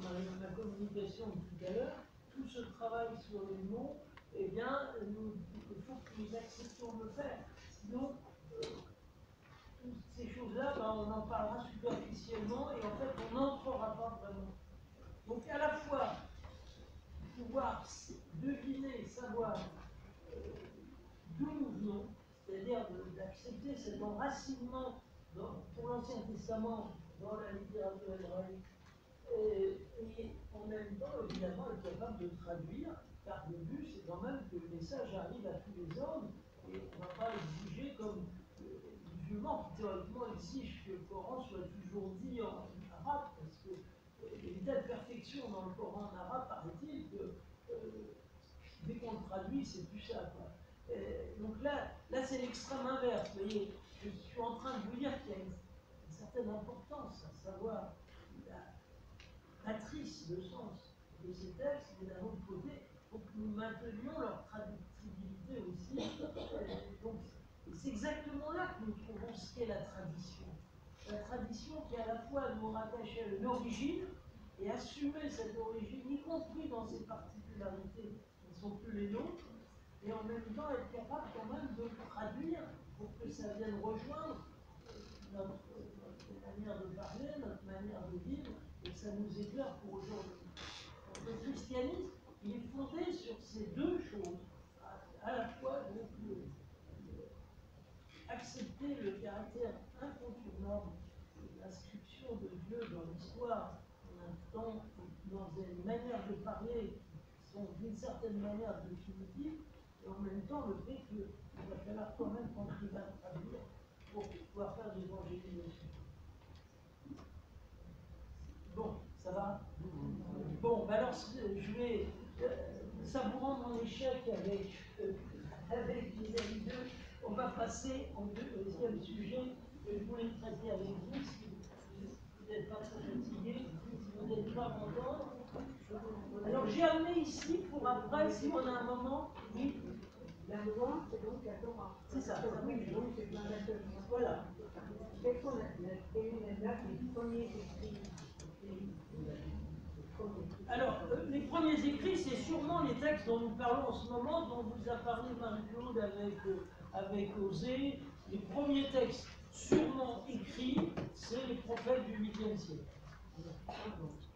dans ma communication de tout à l'heure, tout ce travail sur les mots, eh bien, il faut que nous acceptions de le faire. Sinon, toutes ces choses-là, ben, on en parlera superficiellement et en fait, on n'entrera pas vraiment. Donc, à la fois, pouvoir deviner, savoir d'où nous venons, c'est-à-dire d'accepter cet enracinement pour l'Ancien Testament dans la littérature hébraïque, et en même temps, évidemment, être capable de traduire, car le but, c'est quand même que le message arrive à tous les hommes, et on ne va pas exiger comme musulmans qui théoriquement exigent que le Coran soit toujours dit en arabe, parce qu'il y a une telle perfection dans le Coran en arabe, paraît-il, que dès qu'on le traduit, c'est plus ça, quoi. Donc là c'est l'extrême inverse. Vous voyez, je suis en train de vous dire qu'il y a une certaine importance à savoir la matrice de sens de ces textes, mais d'un autre côté, il faut que nous maintenions leur traductibilité aussi. Donc, c'est exactement là que nous trouvons ce qu'est la tradition. La tradition qui à la fois nous rattache à une origine et assumer cette origine, y compris dans ses particularités qui ne sont plus les nôtres, et en même temps être capable quand même de le traduire pour que ça vienne rejoindre notre manière de parler, notre manière de vivre, et que ça nous éclaire pour aujourd'hui. Le christianisme, il est fondé sur ces deux choses, à la fois donc, accepter le caractère incontournable de l'inscription de Dieu dans l'histoire, en un temps, dans une manière de parler qui sont d'une certaine manière définitives, et en même temps le fait qu'il va falloir quand même qu'on arrive à traduire pour pouvoir faire de l'évangélisation. Bon, ça va? Bon, ben alors je vais savourant mon échec avec les amis d'eux, on va passer au deuxième sujet que je voulais traiter avec vous. Si vous n'êtes pas trop fatigué, si vous n'êtes pas content. Alors j'ai amené ici pour après, si on a un moment, oui. La loi, c'est donc la Torah. C'est ça. Oui, donc c'est plein d'acteurs. Voilà. Quels sont les premiers écrits? Alors, les premiers écrits, c'est sûrement les textes dont nous parlons en ce moment, dont vous a parlé Marie-Claude avec Osée. Les premiers textes sûrement écrits, c'est les prophètes du 8e siècle.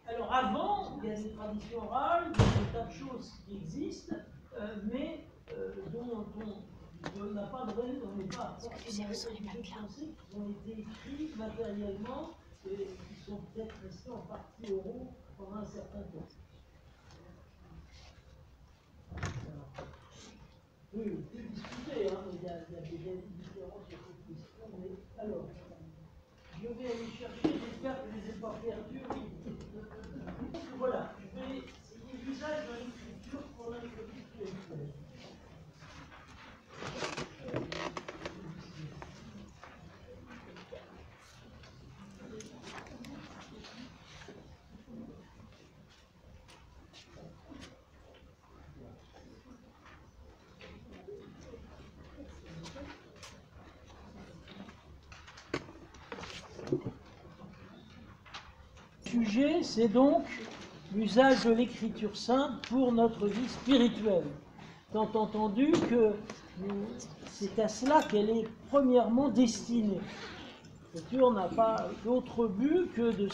Alors avant, il y a des traditions orales, il y a des tas de choses qui existent, mais dont on n'a pas de raison, on n'est pas forcément obligé de penser qu'ils ont été écrits matériellement et qui sont peut-être restés en partie oraux pendant un certain temps. Oui, on peut discuter, hein, mais il y a des différences sur cette question. Mais alors, je vais aller chercher, j'espère que je ne les ai pas perdus. Voilà, je vais essayer l'usage de l'écriture pour l'introduction. Sujet, c'est donc l'usage de l'écriture sainte pour notre vie spirituelle. Tant entendu que c'est à cela qu'elle est premièrement destinée. L'écriture n'a pas d'autre but que de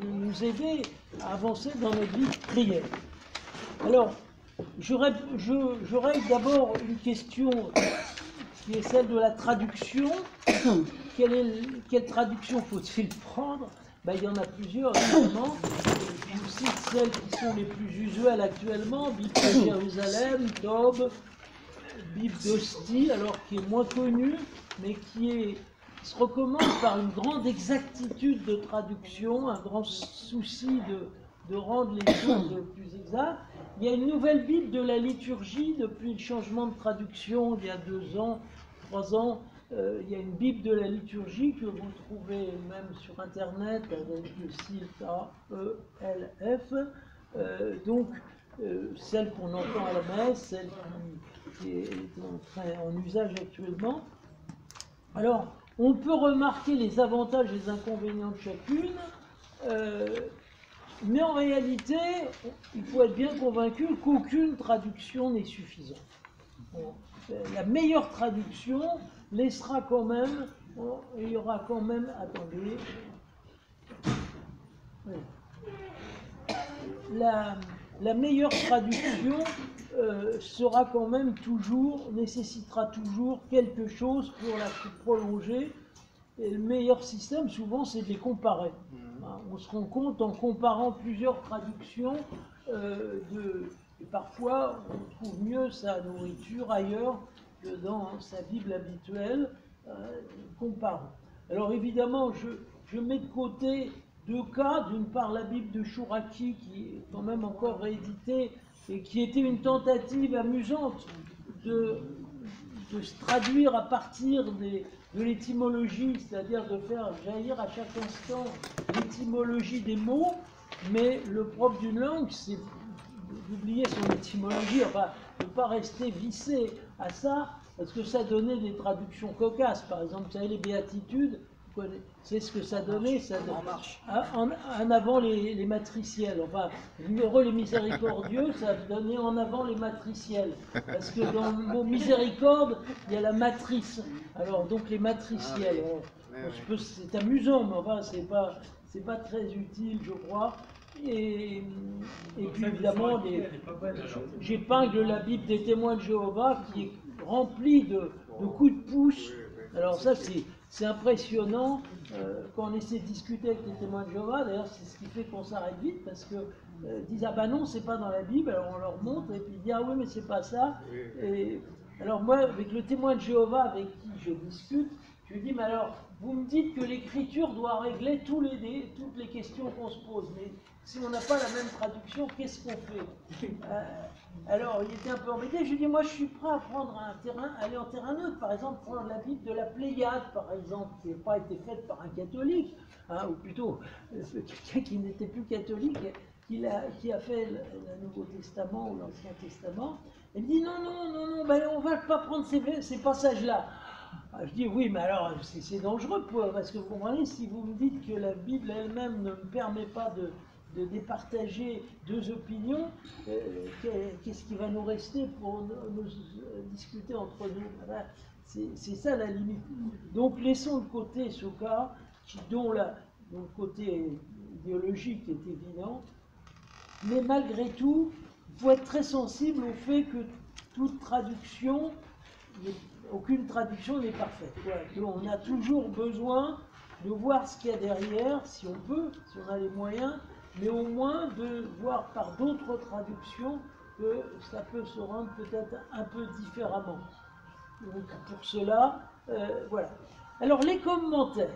nous aider à avancer dans notre vie de prière. Alors, j'aurais d'abord une question qui est celle de la traduction. Quelle traduction faut-il prendre? Ben, il y en a plusieurs, évidemment. Je vous cite celles qui sont les plus usuelles actuellement, Bible de Jérusalem, Tob, Bible d'Ostie, alors qui est moins connue, mais qui se recommande par une grande exactitude de traduction, un grand souci de rendre les choses plus exactes. Il y a une nouvelle Bible de la liturgie depuis le changement de traduction il y a 2 ans, 3 ans. Il y a une Bible de la liturgie que vous trouvez même sur Internet avec le site AELF. Donc, celle qu'on entend à la messe, celle qui est en usage actuellement. Alors, on peut remarquer les avantages et les inconvénients de chacune. Mais en réalité, il faut être bien convaincu qu'aucune traduction n'est suffisante. Bon, la meilleure traduction laissera quand même, bon, il y aura quand même, attendez, oui. La meilleure traduction sera quand même toujours, nécessitera toujours quelque chose pour la prolonger. Et le meilleur système, souvent, c'est de les comparer. On se rend compte en comparant plusieurs traductions et parfois on trouve mieux sa nourriture ailleurs que dans sa Bible habituelle. Comparons. Alors évidemment, je mets de côté deux cas. D'une part, la Bible de Chouraki, qui est quand même encore rééditée et qui était une tentative amusante de se traduire à partir de l'étymologie, c'est-à-dire de faire jaillir à chaque instant l'étymologie des mots, mais le propre d'une langue, c'est d'oublier son étymologie, enfin, de ne pas rester vissé à ça, parce que ça donnait des traductions cocasses. Par exemple, vous savez, les béatitudes, c'est ce que ça donnait, ça en avant les matriciels. Enfin, heureux les miséricordieux, ça donnait en avant les matriciels. Parce que dans le mot miséricorde, il y a la matrice. Alors, donc les matriciels. C'est amusant, mais enfin, c'est pas très utile, je crois. Et puis évidemment, j'épingle la Bible des témoins de Jéhovah qui est remplie de coups de pouce. Alors ça, c'est impressionnant quand on essaie de discuter avec les témoins de Jéhovah. D'ailleurs, c'est ce qui fait qu'on s'arrête vite, parce que disent, ah ben non, c'est pas dans la Bible. Alors on leur montre et puis ils disent, ah oui, mais c'est pas ça. Et alors moi, avec le témoin de Jéhovah avec qui je discute, je lui dis, mais alors, vous me dites que l'écriture doit régler toutes les questions qu'on se pose, mais si on n'a pas la même traduction, qu'est-ce qu'on fait? Alors, il était un peu embêté. Je lui dis, moi, je suis prêt à prendre aller en terrain neutre. Par exemple, prendre la Bible de la Pléiade, par exemple, qui n'a pas été faite par un catholique, hein, ou plutôt quelqu'un qui n'était plus catholique, qui a fait le Nouveau Testament ou l'Ancien Testament. Elle me dit, non, ben, on ne va pas prendre ces passages-là. Je dis oui, mais alors c'est dangereux, parce que vous comprenez, si vous me dites que la Bible elle-même ne me permet pas de départager deux opinions, qu'est-ce qui va nous rester pour nous discuter entre nous? C'est ça la limite. Donc laissons de côté ce cas, dont le côté idéologique est évident, mais malgré tout, il faut être très sensible au fait que toute traduction, aucune traduction n'est parfaite. On a toujours besoin de voir ce qu'il y a derrière, si on peut, si on a les moyens, mais au moins de voir par d'autres traductions que ça peut se rendre peut-être un peu différemment. Donc pour cela, voilà. Alors les commentaires,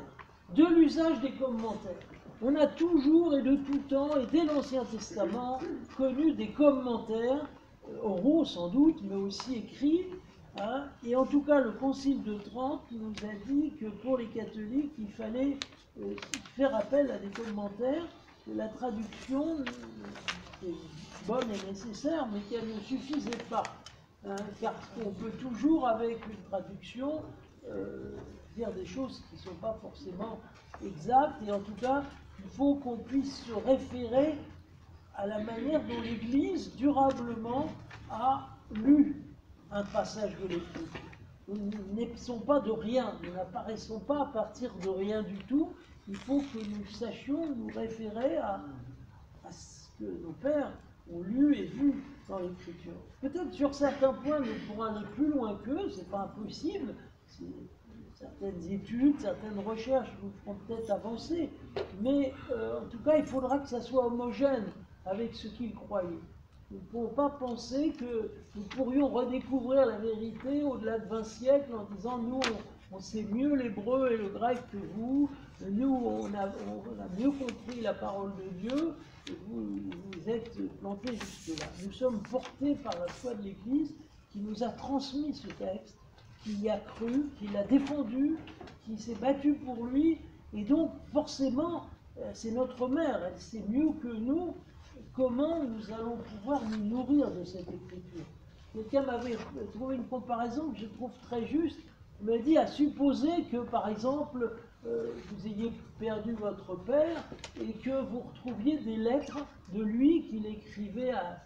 de l'usage des commentaires. On a toujours et de tout temps, et dès l'Ancien Testament, connu des commentaires, oraux sans doute, mais aussi écrits. Hein, et en tout cas, le Concile de Trente nous a dit que pour les catholiques, il fallait faire appel à des commentaires, que la traduction est bonne et nécessaire, mais qu'elle ne suffisait pas. Hein, car on peut toujours, avec une traduction, dire des choses qui ne sont pas forcément exactes, et en tout cas, il faut qu'on puisse se référer à la manière dont l'Église, durablement, a lu un passage de l'Écriture. Nous n'épisons pas de rien, nous n'apparaissons pas à partir de rien du tout. Il faut que nous sachions nous référer à ce que nos pères ont lu et vu dans l'Écriture. Peut-être sur certains points, nous pourrons aller plus loin qu'eux, c'est pas impossible. Certaines études, certaines recherches nous feront peut-être avancer, mais en tout cas, il faudra que ça soit homogène avec ce qu'ils croyaient. Nous ne pouvons pas penser que nous pourrions redécouvrir la vérité au-delà de 20 siècles en disant nous, on sait mieux l'hébreu et le grec que vous, nous, on a mieux compris la parole de Dieu, et vous êtes plantés jusque-là. Nous sommes portés par la foi de l'Église qui nous a transmis ce texte, qui y a cru, qui l'a défendu, qui s'est battu pour lui, et donc forcément, c'est notre mère, elle sait mieux que nous comment nous allons pouvoir nous nourrir de cette écriture. Quelqu'un m'avait trouvé une comparaison que je trouve très juste. Il m'a dit à supposer que, par exemple, vous ayez perdu votre père et que vous retrouviez des lettres de lui qu'il écrivait à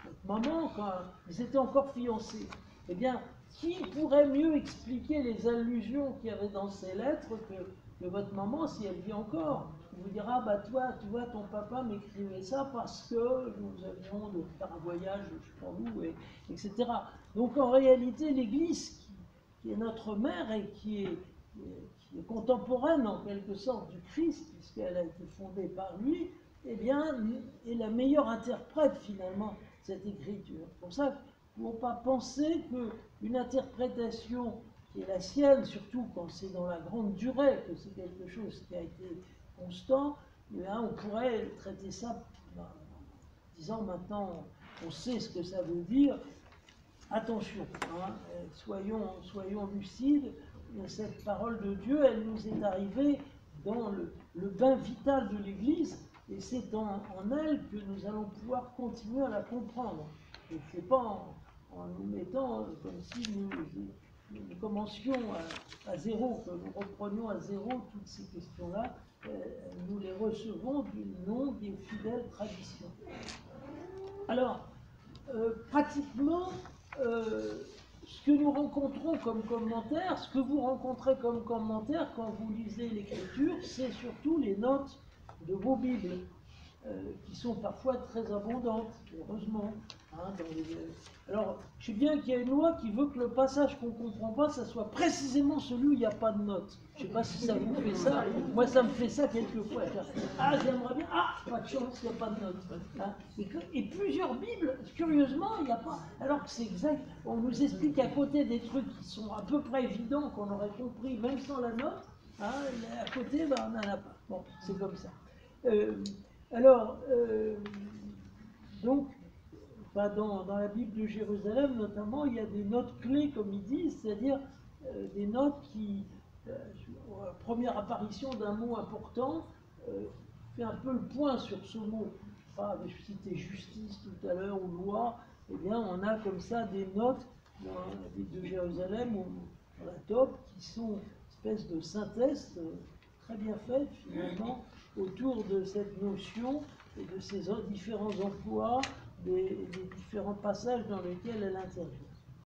votre maman quand ils étaient encore fiancés. Eh bien, qui pourrait mieux expliquer les allusions qu'il y avait dans ces lettres que votre maman, si elle vit encore? Il vous dira, bah toi, tu vois, ton papa m'écrivait ça parce que nous avions de faire un voyage, je sais pas où, etc. Donc en réalité, l'Église, qui est notre mère et qui est contemporaine en quelque sorte du Christ, puisqu'elle a été fondée par lui, eh bien, est la meilleure interprète finalement de cette écriture. C'est pour ça qu'il ne faut pas penser qu'une interprétation qui est la sienne, surtout quand c'est dans la grande durée, que c'est quelque chose qui a été constant, eh bien, on pourrait traiter ça en disant maintenant on sait ce que ça veut dire. Attention, hein, soyons lucides, cette parole de Dieu, elle nous est arrivée dans le bain vital de l'Église, et c'est en elle que nous allons pouvoir continuer à la comprendre. Et ce n'est pas en nous mettant comme si nous commencions à zéro, que nous reprenions à zéro toutes ces questions-là, nous les recevons d'une longue et fidèle tradition. Alors, pratiquement, ce que nous rencontrons comme commentaire, ce que vous rencontrez comme commentaire quand vous lisez l'Écriture, c'est surtout les notes de vos Bibles, qui sont parfois très abondantes, heureusement. Hein, Alors, je sais bien qu'il y a une loi qui veut que le passage qu'on ne comprend pas, ça soit précisément celui où il n'y a pas de notes. Je ne sais pas si ça vous fait ça. Moi, ça me fait ça quelquefois. Ah, j'aimerais bien. Ah, pas de chance, il n'y a pas de notes. Hein, et plusieurs Bibles, curieusement, il n'y a pas. Alors que c'est exact. On nous explique à côté des trucs qui sont à peu près évidents, qu'on aurait compris, même sans la note. Hein, à côté, ben, on n'en a pas. Bon, c'est comme ça. Donc, dans la Bible de Jérusalem, notamment, il y a des notes clés, comme ils disent, c'est-à-dire des notes qui, première apparition d'un mot important, fait un peu le point sur ce mot. Je citais justice tout à l'heure, ou loi, eh bien, on a comme ça des notes dans la Bible de Jérusalem, ou dans la Top, qui sont une espèce de synthèse très bien faite, finalement, autour de cette notion et de ces différents emplois, des différents passages dans lesquels elle intervient.